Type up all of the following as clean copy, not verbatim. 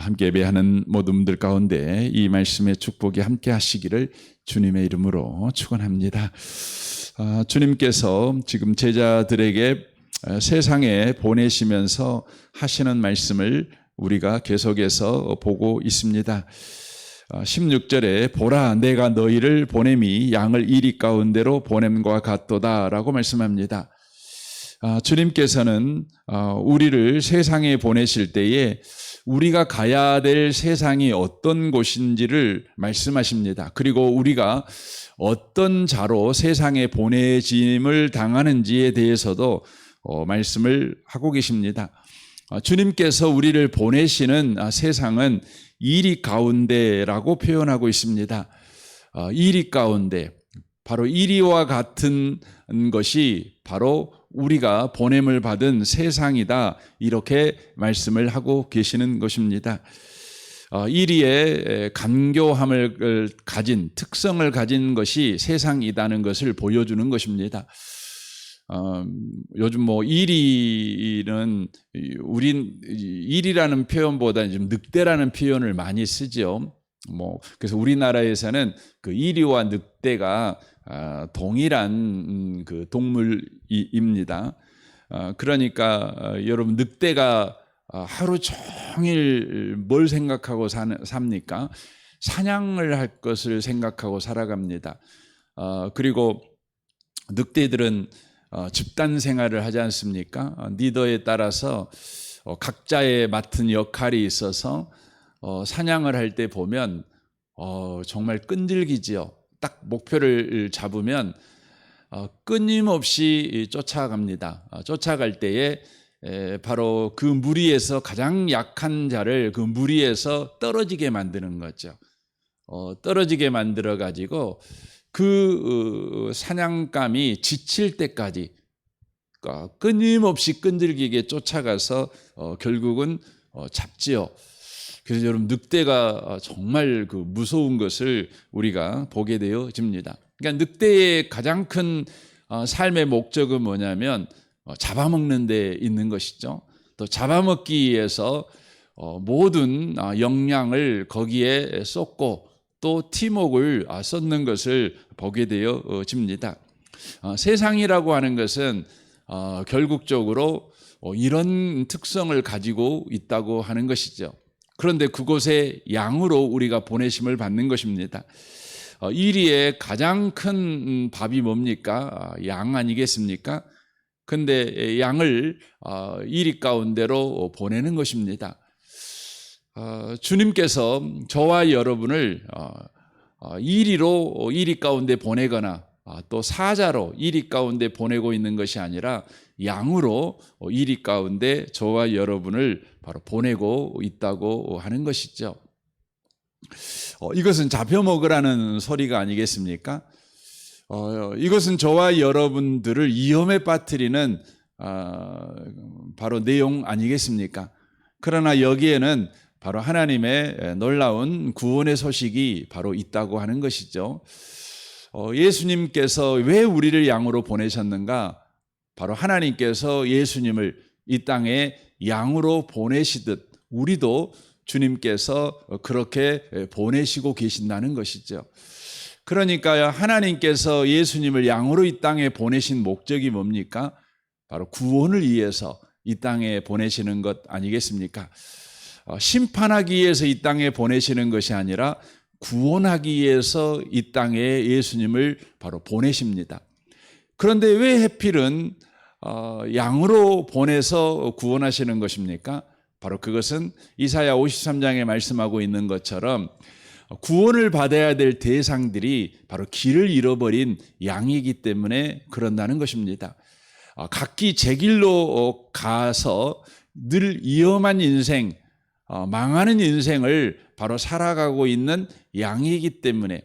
함께 예배하는 모든 분들 가운데 이 말씀의 축복이 함께 하시기를 주님의 이름으로 축원합니다. 주님께서 지금 제자들에게 세상에 보내시면서 하시는 말씀을 우리가 계속해서 보고 있습니다. 16절에 보라 내가 너희를 보냄이 양을 이리 가운데로 보냄과 같도다 라고 말씀합니다. 주님께서는 우리를 세상에 보내실 때에 우리가 가야 될 세상이 어떤 곳인지를 말씀하십니다. 그리고 우리가 어떤 자로 세상에 보내짐을 당하는지에 대해서도 말씀을 하고 계십니다. 주님께서 우리를 보내시는 세상은 이리 가운데라고 표현하고 있습니다. 이리 가운데, 바로 이리와 같은 것이 바로 우리가 보냄을 받은 세상이다, 이렇게 말씀을 하고 계시는 것입니다. 이리의 간교함을 가진, 특성을 가진 것이 세상이라는 것을 보여주는 것입니다. 요즘 이리는 우린 이리라는 표현보다 좀 늑대라는 표현을 많이 쓰죠. 그래서 우리나라에서는 그 이리와 늑대가 동일한 그 동물입니다. 그러니까 여러분, 늑대가 하루 종일 뭘 생각하고 삽니까? 사냥을 할 것을 생각하고 살아갑니다. 그리고 늑대들은 집단 생활을 하지 않습니까? 리더에 따라서 각자의 맡은 역할이 있어서 사냥을 할 때 보면 정말 끈질기지요. 딱 목표를 잡으면 끊임없이 쫓아갑니다. 쫓아갈 때에 바로 그 무리에서 가장 약한 자를 그 무리에서 떨어지게 만드는 거죠. 떨어지게 만들어 가지고 그 사냥감이 지칠 때까지 끊임없이 끈질기게 쫓아가서 결국은 잡지요. 그래서 여러분, 늑대가 정말 그 무서운 것을 우리가 보게 되어집니다. 그러니까 늑대의 가장 큰 삶의 목적은 뭐냐면 잡아먹는 데 있는 것이죠. 또 잡아먹기 위해서 모든 역량을 거기에 쏟고 또 팀웍을 쏟는 것을 보게 되어집니다. 세상이라고 하는 것은 결국적으로 이런 특성을 가지고 있다고 하는 것이죠. 그런데 그곳에 양으로 우리가 보내심을 받는 것입니다. 이리의 가장 큰 밥이 뭡니까? 양 아니겠습니까? 근데 양을 이리 가운데로 보내는 것입니다. 주님께서 저와 여러분을 이리 가운데 보내거나 또 사자로 이리 가운데 보내고 있는 것이 아니라 양으로 이리 가운데 저와 여러분을 바로 보내고 있다고 하는 것이죠. 이것은 잡혀먹으라는 소리가 아니겠습니까? 이것은 저와 여러분들을 위험에 빠뜨리는 바로 내용 아니겠습니까? 그러나 여기에는 바로 하나님의 놀라운 구원의 소식이 바로 있다고 하는 것이죠. 예수님께서 왜 우리를 양으로 보내셨는가? 바로 하나님께서 예수님을 이 땅에 양으로 보내시듯 우리도 주님께서 그렇게 보내시고 계신다는 것이죠. 그러니까 하나님께서 예수님을 양으로 이 땅에 보내신 목적이 뭡니까? 바로 구원을 위해서 이 땅에 보내시는 것 아니겠습니까? 심판하기 위해서 이 땅에 보내시는 것이 아니라 구원하기 위해서 이 땅에 예수님을 바로 보내십니다. 그런데 왜 하필은 양으로 보내서 구원하시는 것입니까? 바로 그것은 이사야 53장에 말씀하고 있는 것처럼 구원을 받아야 될 대상들이 바로 길을 잃어버린 양이기 때문에 그런다는 것입니다. 각기 제 길로 가서 늘 위험한 인생, 망하는 인생을 바로 살아가고 있는 양이기 때문에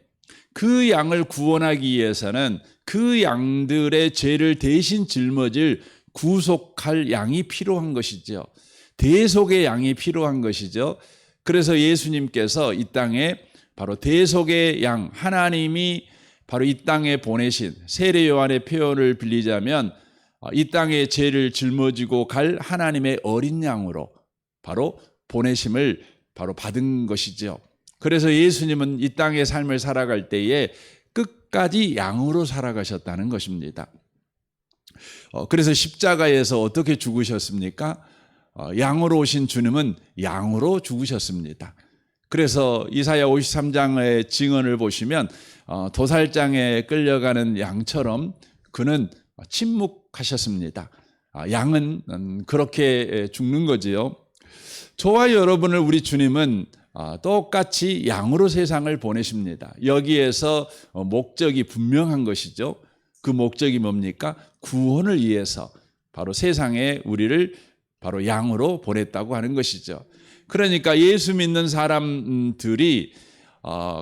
그 양을 구원하기 위해서는 그 양들의 죄를 대신 짊어질 구속할 양이 필요한 것이죠. 대속의 양이 필요한 것이죠. 그래서 예수님께서 이 땅에 바로 대속의 양, 하나님이 바로 이 땅에 보내신, 세례 요한의 표현을 빌리자면 이 땅의 죄를 짊어지고 갈 하나님의 어린 양으로 바로 보내심을 바로 받은 것이죠. 그래서 예수님은 이 땅의 삶을 살아갈 때에 끝까지 양으로 살아가셨다는 것입니다. 그래서 십자가에서 어떻게 죽으셨습니까? 양으로 오신 주님은 양으로 죽으셨습니다. 그래서 이사야 53장의 증언을 보시면 도살장에 끌려가는 양처럼 그는 침묵하셨습니다. 양은 그렇게 죽는 거지요. 저와 여러분을 우리 주님은 똑같이 양으로 세상을 보내십니다. 여기에서 목적이 분명한 것이죠. 그 목적이 뭡니까? 구원을 위해서 바로 세상에 우리를 바로 양으로 보냈다고 하는 것이죠. 그러니까 예수 믿는 사람들이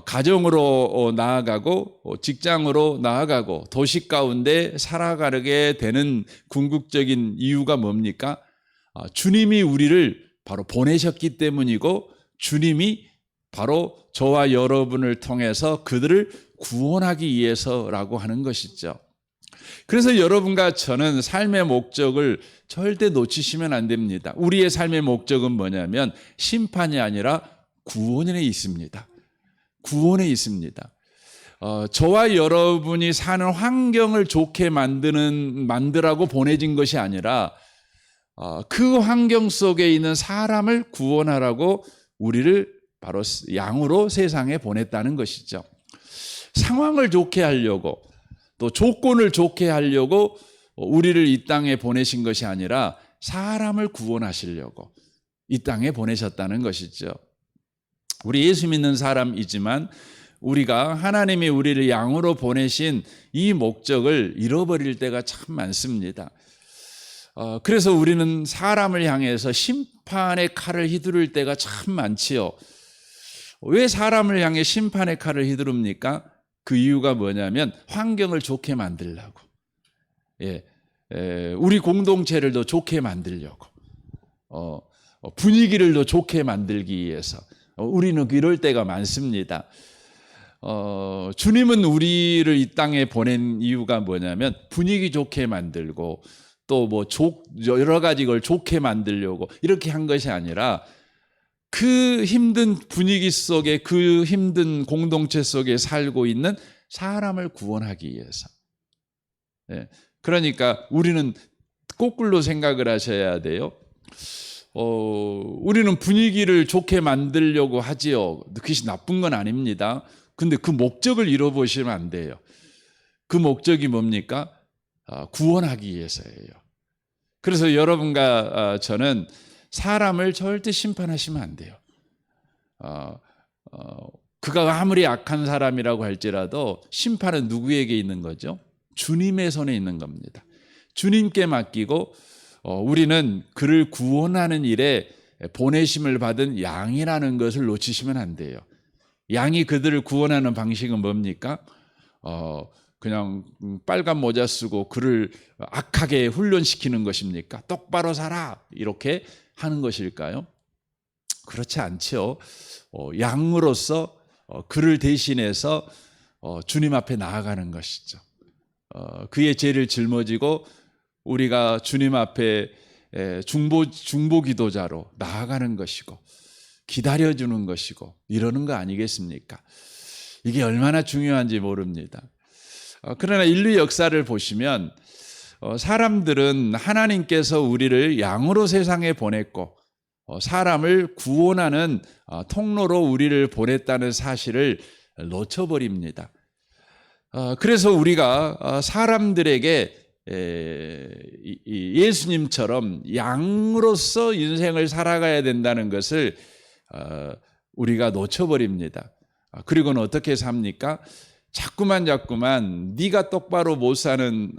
가정으로 나아가고 직장으로 나아가고 도시 가운데 살아가게 되는 궁극적인 이유가 뭡니까? 주님이 우리를 바로 보내셨기 때문이고 주님이 바로 저와 여러분을 통해서 그들을 구원하기 위해서라고 하는 것이죠. 그래서 여러분과 저는 삶의 목적을 절대 놓치시면 안 됩니다. 우리의 삶의 목적은 뭐냐면 심판이 아니라 구원에 있습니다. 구원에 있습니다. 저와 여러분이 사는 환경을 좋게 만들라고 보내진 것이 아니라 그 환경 속에 있는 사람을 구원하라고 우리를 바로 양으로 세상에 보냈다는 것이죠. 상황을 좋게 하려고 또 조건을 좋게 하려고 우리를 이 땅에 보내신 것이 아니라 사람을 구원하시려고 이 땅에 보내셨다는 것이죠. 우리 예수 믿는 사람이지만 우리가 하나님이 우리를 양으로 보내신 이 목적을 잃어버릴 때가 참 많습니다. 그래서 우리는 사람을 향해서 심판의 칼을 휘두를 때가 참 많지요. 왜 사람을 향해 심판의 칼을 휘두릅니까? 그 이유가 뭐냐면 환경을 좋게 만들려고, 우리 공동체를 더 좋게 만들려고, 분위기를 더 좋게 만들기 위해서 우리는 이럴 때가 많습니다. 주님은 우리를 이 땅에 보낸 이유가 뭐냐면 분위기 좋게 만들고 또 여러 가지 걸 좋게 만들려고 이렇게 한 것이 아니라 그 힘든 분위기 속에 그 힘든 공동체 속에 살고 있는 사람을 구원하기 위해서. 그러니까 우리는 거꾸로 생각을 하셔야 돼요. 우리는 분위기를 좋게 만들려고 하지요. 그것이 나쁜 건 아닙니다. 근데 그 목적을 잃어버리시면 안 돼요. 그 목적이 뭡니까? 구원하기 위해서예요. 그래서 여러분과 저는 사람을 절대 심판하시면 안 돼요. 그가 아무리 악한 사람이라고 할지라도 심판은 누구에게 있는 거죠? 주님의 손에 있는 겁니다. 주님께 맡기고 우리는 그를 구원하는 일에 보내심을 받은 양이라는 것을 놓치시면 안 돼요. 양이 그들을 구원하는 방식은 뭡니까? 그냥 빨간 모자 쓰고 그를 악하게 훈련시키는 것입니까? 똑바로 살아 이렇게 하는 것일까요? 그렇지 않죠. 양으로서 그를 대신해서 주님 앞에 나아가는 것이죠. 그의 죄를 짊어지고 우리가 주님 앞에 중보 기도자로 나아가는 것이고 기다려주는 것이고 이러는 거 아니겠습니까? 이게 얼마나 중요한지 모릅니다. 그러나 인류 역사를 보시면 사람들은 하나님께서 우리를 양으로 세상에 보냈고 사람을 구원하는 통로로 우리를 보냈다는 사실을 놓쳐버립니다. 그래서 우리가 사람들에게 예수님처럼 양으로서 인생을 살아가야 된다는 것을 우리가 놓쳐버립니다. 그리고는 어떻게 삽니까? 자꾸만 네가 똑바로 못 사는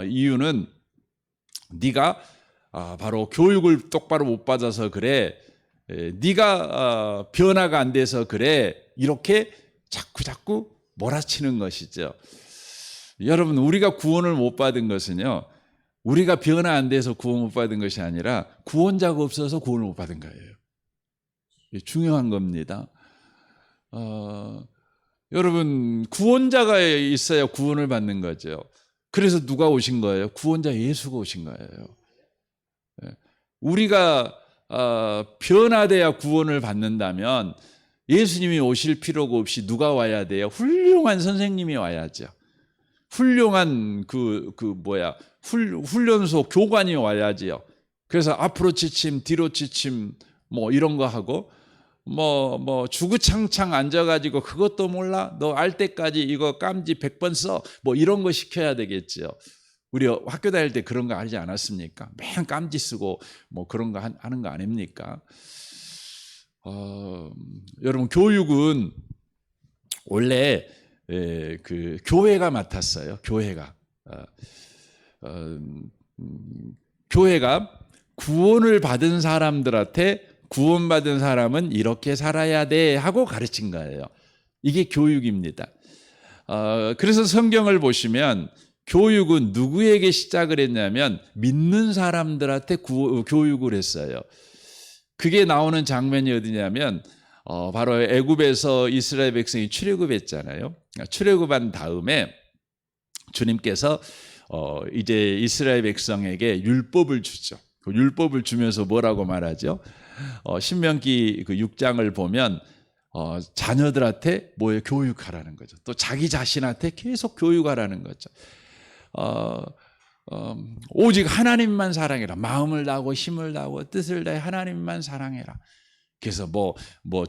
이유는 네가 바로 교육을 똑바로 못 받아서 그래. 네가 변화가 안 돼서 그래. 이렇게 자꾸 몰아치는 것이죠. 여러분, 우리가 구원을 못 받은 것은요, 우리가 변화 안 돼서 구원 못 받은 것이 아니라 구원자가 없어서 구원을 못 받은 거예요. 중요한 겁니다. 여러분, 구원자가 있어야 구원을 받는 거죠. 그래서 누가 오신 거예요? 구원자 예수가 오신 거예요. 우리가 변화돼야 구원을 받는다면 예수님이 오실 필요가 없이 누가 와야 돼요? 훌륭한 선생님이 와야죠. 훌륭한 훈련소 교관이 와야지요. 그래서 앞으로 지침, 뒤로 지침, 뭐 이런 거 하고, 주구장창 앉아가지고 그것도 몰라? 너 알 때까지 이거 깜지 100번 써? 뭐 이런 거 시켜야 되겠죠. 우리 학교 다닐 때 그런 거 하지 않았습니까? 맨 깜지 쓰고 뭐 그런 거 하는 거 아닙니까? 여러분, 교육은 원래 그 교회가 맡았어요. 교회가 구원을 받은 사람들한테 구원받은 사람은 이렇게 살아야 돼 하고 가르친 거예요. 이게 교육입니다. 그래서 성경을 보시면 교육은 누구에게 시작을 했냐면 믿는 사람들한테 교육을 했어요. 그게 나오는 장면이 어디냐면 바로 애굽에서 이스라엘 백성이 출애굽했잖아요. 출애굽한 다음에 주님께서 이제 이스라엘 백성에게 율법을 주죠. 그 율법을 주면서 뭐라고 말하죠? 신명기 그 6장을 보면 자녀들한테 뭐에 교육하라는 거죠. 또 자기 자신한테 계속 교육하라는 거죠. 오직 하나님만 사랑해라. 마음을 다하고 힘을 다하고 뜻을 다해 하나님만 사랑해라. 그래서 뭐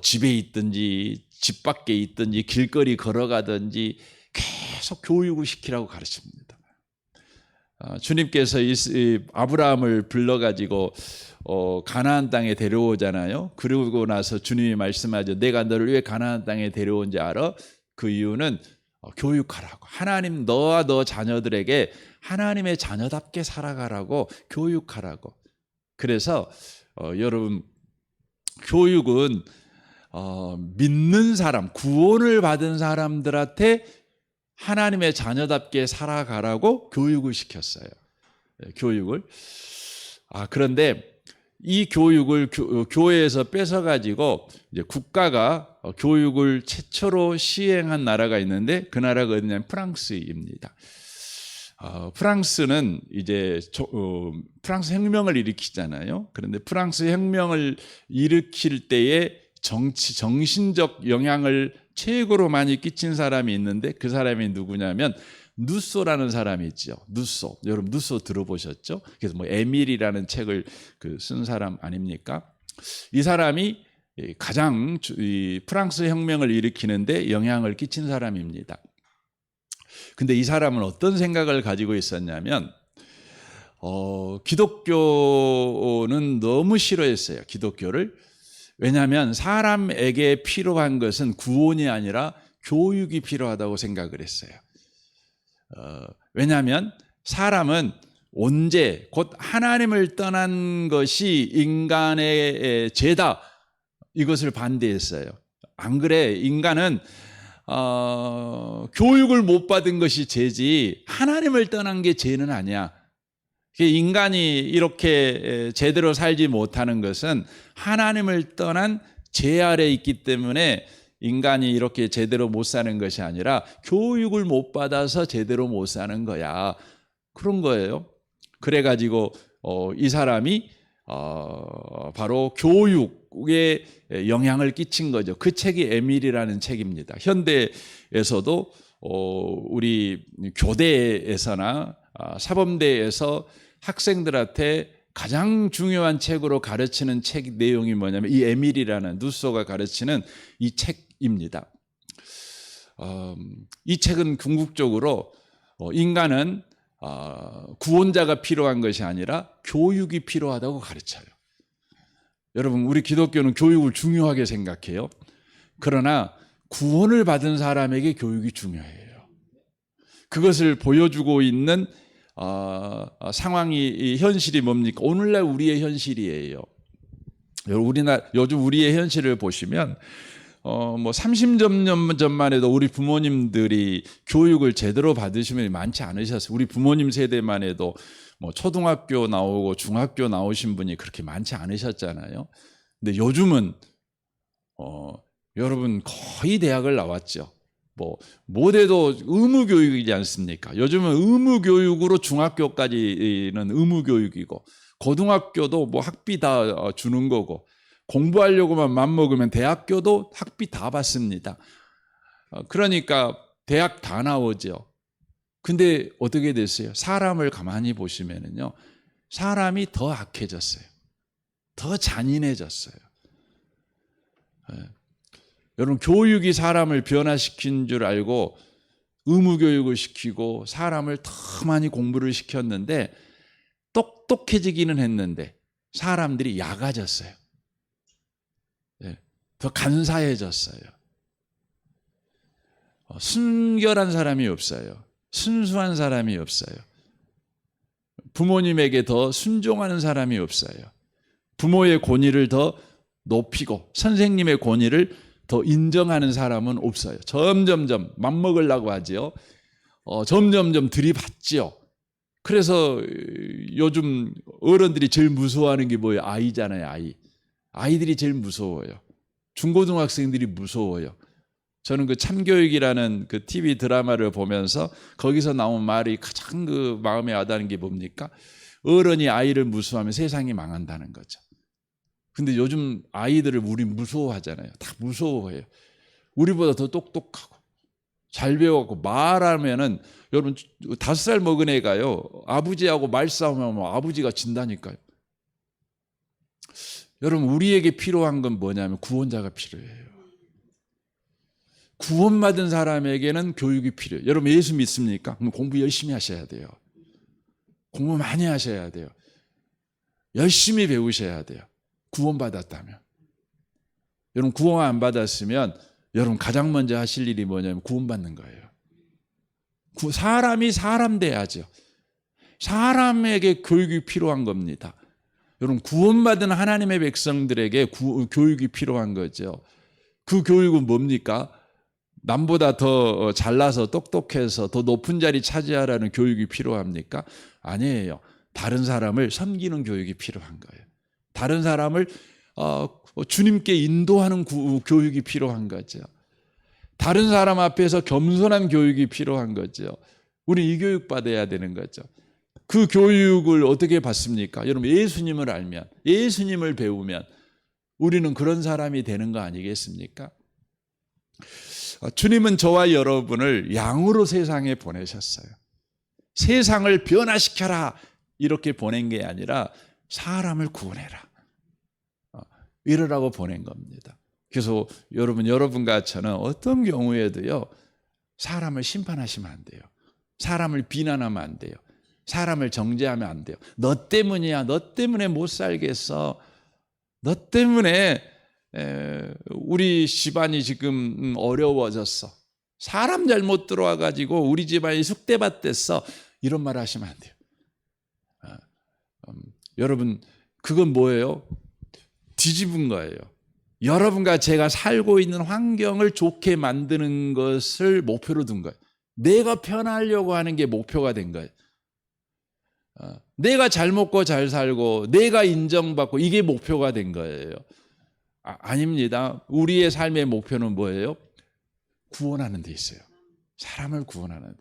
집에 있든지 집 밖에 있든지 길거리 걸어가든지 계속 교육을 시키라고 가르칩니다. 주님께서 아브라함을 불러가지고 가나안 땅에 데려오잖아요. 그러고 나서 주님이 말씀하죠. 내가 너를 왜 가나안 땅에 데려온지 알아? 그 이유는 교육하라고. 하나님 너와 너 자녀들에게 하나님의 자녀답게 살아가라고 교육하라고. 그래서 여러분, 교육은 믿는 사람, 구원을 받은 사람들한테 하나님의 자녀답게 살아가라고 교육을 시켰어요. 교육을. 그런데 이 교육을 교회에서 뺏어가지고 이제 국가가 교육을 최초로 시행한 나라가 있는데 그 나라가 어디냐면 프랑스입니다. 프랑스는 이제 프랑스 혁명을 일으키잖아요. 그런데 프랑스 혁명을 일으킬 때에 정신적 영향을 최고로 많이 끼친 사람이 있는데 그 사람이 누구냐면 누소라는 사람이 있죠. 누소. 여러분 누소 들어보셨죠? 그래서 에밀이라는 책을 쓴 사람 아닙니까? 이 사람이 가장 프랑스 혁명을 일으키는데 영향을 끼친 사람입니다. 근데 이 사람은 어떤 생각을 가지고 있었냐면 기독교는 너무 싫어했어요. 기독교를. 왜냐하면 사람에게 필요한 것은 구원이 아니라 교육이 필요하다고 생각을 했어요. 왜냐하면 사람은 언제 곧 하나님을 떠난 것이 인간의 죄다, 이것을 반대했어요. 안 그래? 인간은 교육을 못 받은 것이 죄지 하나님을 떠난 게 죄는 아니야. 인간이 이렇게 제대로 살지 못하는 것은 하나님을 떠난 죄 아래 있기 때문에 인간이 이렇게 제대로 못 사는 것이 아니라 교육을 못 받아서 제대로 못 사는 거야. 그런 거예요. 그래가지고 이 사람이 바로 교육에 영향을 끼친 거죠. 그 책이 에밀이라는 책입니다. 현대에서도 우리 교대에서나 사범대에서 학생들한테 가장 중요한 책으로 가르치는 책 내용이 뭐냐면 이 에밀이라는 누소가 가르치는 이 책입니다. 이 책은 궁극적으로 인간은 구원자가 필요한 것이 아니라 교육이 필요하다고 가르쳐요. 여러분, 우리 기독교는 교육을 중요하게 생각해요. 그러나 구원을 받은 사람에게 교육이 중요해요. 그것을 보여주고 있는 상황이 현실이 뭡니까? 오늘날 우리의 현실이에요. 요즘 우리의 현실을 보시면 30년 전만 해도 우리 부모님들이 교육을 제대로 받으시면 많지 않으셨어요. 우리 부모님 세대만 해도 초등학교 나오고 중학교 나오신 분이 그렇게 많지 않으셨잖아요. 근데 요즘은 여러분 거의 대학을 나왔죠. 못해도 의무교육이지 않습니까? 요즘은 의무교육으로 중학교까지는 의무교육이고 고등학교도 뭐 학비 다 주는 거고, 공부하려고만 맘먹으면 대학교도 학비 다 받습니다. 그러니까 대학 다 나오죠. 근데 어떻게 됐어요? 사람을 가만히 보시면은요, 사람이 더 악해졌어요. 더 잔인해졌어요. 여러분, 교육이 사람을 변화시킨 줄 알고 의무교육을 시키고 사람을 더 많이 공부를 시켰는데 똑똑해지기는 했는데 사람들이 약아졌어요. 더 간사해졌어요. 순결한 사람이 없어요. 순수한 사람이 없어요. 부모님에게 더 순종하는 사람이 없어요. 부모의 권위를 더 높이고 선생님의 권위를 더 인정하는 사람은 없어요. 점점점 맘먹으려고 하지요. 점점점 들이받지요. 그래서 요즘 어른들이 제일 무서워하는 게 뭐예요? 아이잖아요. 아이. 아이들이 제일 무서워요. 중고등학생들이 무서워요. 저는 그 참교육이라는 그 TV 드라마를 보면서 거기서 나온 말이 가장 그 마음에 와닿는 게 뭡니까? 어른이 아이를 무서워하면 세상이 망한다는 거죠. 근데 요즘 아이들을 우리 무서워하잖아요. 다 무서워해요. 우리보다 더 똑똑하고 잘 배워갖고 말하면은, 여러분 5살 먹은 애가요, 아버지하고 말싸움하면 아버지가 진다니까요. 여러분, 우리에게 필요한 건 뭐냐면 구원자가 필요해요. 구원받은 사람에게는 교육이 필요해요. 여러분, 예수 믿습니까? 그럼 공부 열심히 하셔야 돼요. 공부 많이 하셔야 돼요. 열심히 배우셔야 돼요. 구원받았다면. 여러분, 구원 안 받았으면 여러분 가장 먼저 하실 일이 뭐냐면 구원받는 거예요. 사람이 사람 돼야죠. 사람에게 교육이 필요한 겁니다. 여러분, 구원받은 하나님의 백성들에게 교육이 필요한 거죠. 그 교육은 뭡니까? 남보다 더 잘나서 똑똑해서 더 높은 자리 차지하라는 교육이 필요합니까? 아니에요. 다른 사람을 섬기는 교육이 필요한 거예요. 다른 사람을 주님께 인도하는 교육이 필요한 거죠. 다른 사람 앞에서 겸손한 교육이 필요한 거죠. 우리 이 교육 받아야 되는 거죠. 그 교육을 어떻게 받습니까? 여러분, 예수님을 알면, 예수님을 배우면 우리는 그런 사람이 되는 거 아니겠습니까? 주님은 저와 여러분을 양으로 세상에 보내셨어요. 세상을 변화시켜라 이렇게 보낸 게 아니라 사람을 구원해라 이러라고 보낸 겁니다. 그래서 여러분과 저는 어떤 경우에도요, 사람을 심판하시면 안 돼요. 사람을 비난하면 안 돼요. 사람을 정죄하면 안 돼요. 너 때문이야. 너 때문에 못 살겠어. 너 때문에 우리 집안이 지금 어려워졌어. 사람 잘못 들어와 가지고 우리 집안이 쑥대밭 됐어. 이런 말 하시면 안 돼요. 여러분, 그건 뭐예요? 뒤집은 거예요. 여러분과 제가 살고 있는 환경을 좋게 만드는 것을 목표로 둔 거예요. 내가 편하려고 하는 게 목표가 된 거예요. 내가 잘 먹고 잘 살고 내가 인정받고 이게 목표가 된 거예요. 아닙니다. 우리의 삶의 목표는 뭐예요? 구원하는 데 있어요. 사람을 구원하는 데.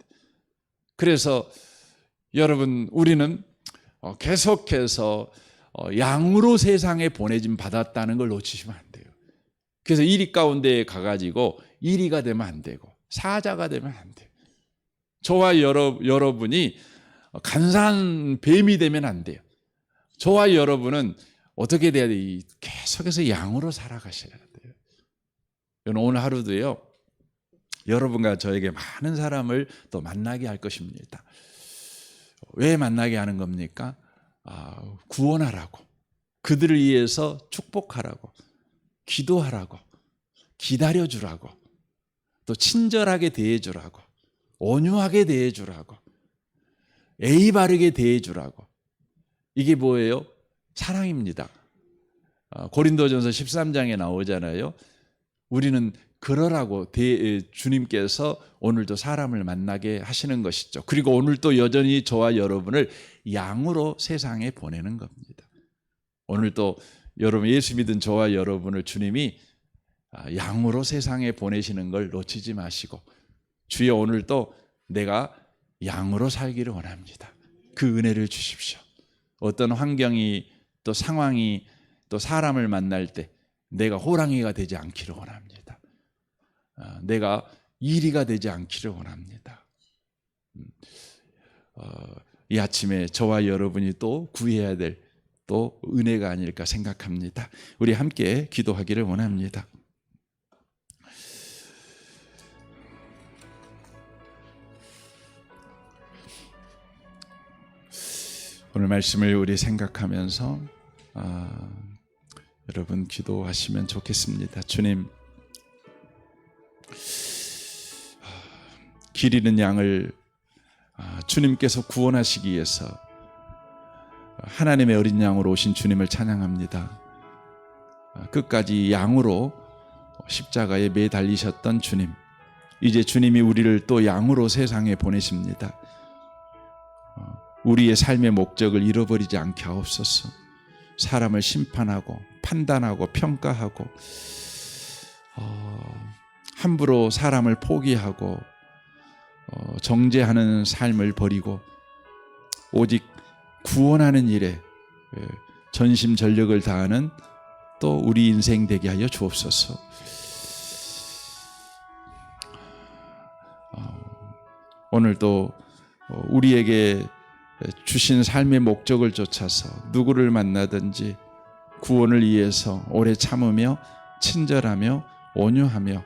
그래서 여러분, 우리는 계속해서 양으로 세상에 보내짐 받았다는 걸 놓치시면 안 돼요. 그래서 이리 가운데에 가가지고 이리가 되면 안 되고 사자가 되면 안 돼요. 저와 여러분이 간사한 뱀이 되면 안 돼요. 저와 여러분은 어떻게 돼야 돼요? 계속해서 양으로 살아가셔야 돼요. 오늘 하루도요, 여러분과 저에게 많은 사람을 또 만나게 할 것입니다. 왜 만나게 하는 겁니까? 구원하라고, 그들을 위해서 축복하라고, 기도하라고, 기다려주라고, 또 친절하게 대해주라고, 온유하게 대해주라고, 예의 바르게 대해주라고. 이게 뭐예요? 사랑입니다. 고린도전서 13장에 나오잖아요. 우리는 그러라고 주님께서 오늘도 사람을 만나게 하시는 것이죠. 그리고 오늘 또 여전히 저와 여러분을 양으로 세상에 보내는 겁니다. 오늘 또 여러분, 예수 믿은 저와 여러분을 주님이 양으로 세상에 보내시는 걸 놓치지 마시고, 주여 오늘도 내가 양으로 살기를 원합니다. 그 은혜를 주십시오. 어떤 환경이 또 상황이 또 사람을 만날 때 내가 호랑이가 되지 않기를 원합니다. 내가 이리가 되지 않기를 원합니다. 이 아침에 저와 여러분이 또 구해야 될 또 은혜가 아닐까 생각합니다. 우리 함께 기도하기를 원합니다. 오늘 말씀을 우리 생각하면서 여러분 기도하시면 좋겠습니다. 주님, 길 잃은 양을 주님께서 구원하시기 위해서 하나님의 어린 양으로 오신 주님을 찬양합니다. 끝까지 양으로 십자가에 매달리셨던 주님, 이제 주님이 우리를 또 양으로 세상에 보내십니다. 우리의 삶의 목적을 잃어버리지 않게 하옵소서. 사람을 심판하고 판단하고 평가하고 함부로 사람을 포기하고 정죄하는 삶을 버리고 오직 구원하는 일에 전심전력을 다하는 또 우리 인생 되게 하여 주옵소서. 오늘도 우리에게 주신 삶의 목적을 쫓아서 누구를 만나든지 구원을 위해서 오래 참으며 친절하며 온유하며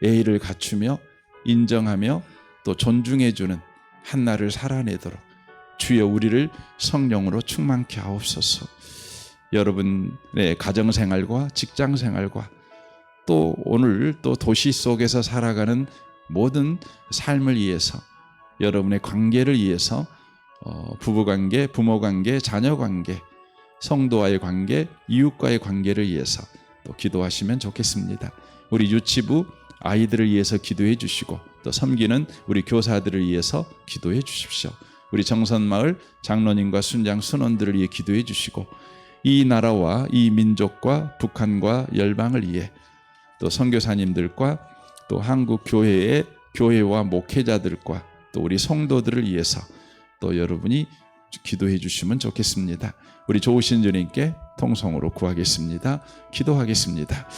예의를 갖추며 인정하며 또 존중해주는 한날을 살아내도록 주여 우리를 성령으로 충만케 하옵소서. 여러분의 가정생활과 직장생활과 또 오늘 또 도시 속에서 살아가는 모든 삶을 위해서 여러분의 관계를 위해서 부부관계, 부모관계, 자녀관계, 성도와의 관계, 이웃과의 관계를 위해서 또 기도하시면 좋겠습니다. 우리 유치부 아이들을 위해서 기도해 주시고 또 섬기는 우리 교사들을 위해서 기도해 주십시오. 우리 정선마을 장로님과 순장 순원들을 위해 기도해 주시고 이 나라와 이 민족과 북한과 열방을 위해 또 선교사님들과 또 한국 교회의 교회와 목회자들과 또 우리 성도들을 위해서 또 여러분이 기도해 주시면 좋겠습니다. 우리 좋으신 주님께 통성으로 구하겠습니다. 기도하겠습니다.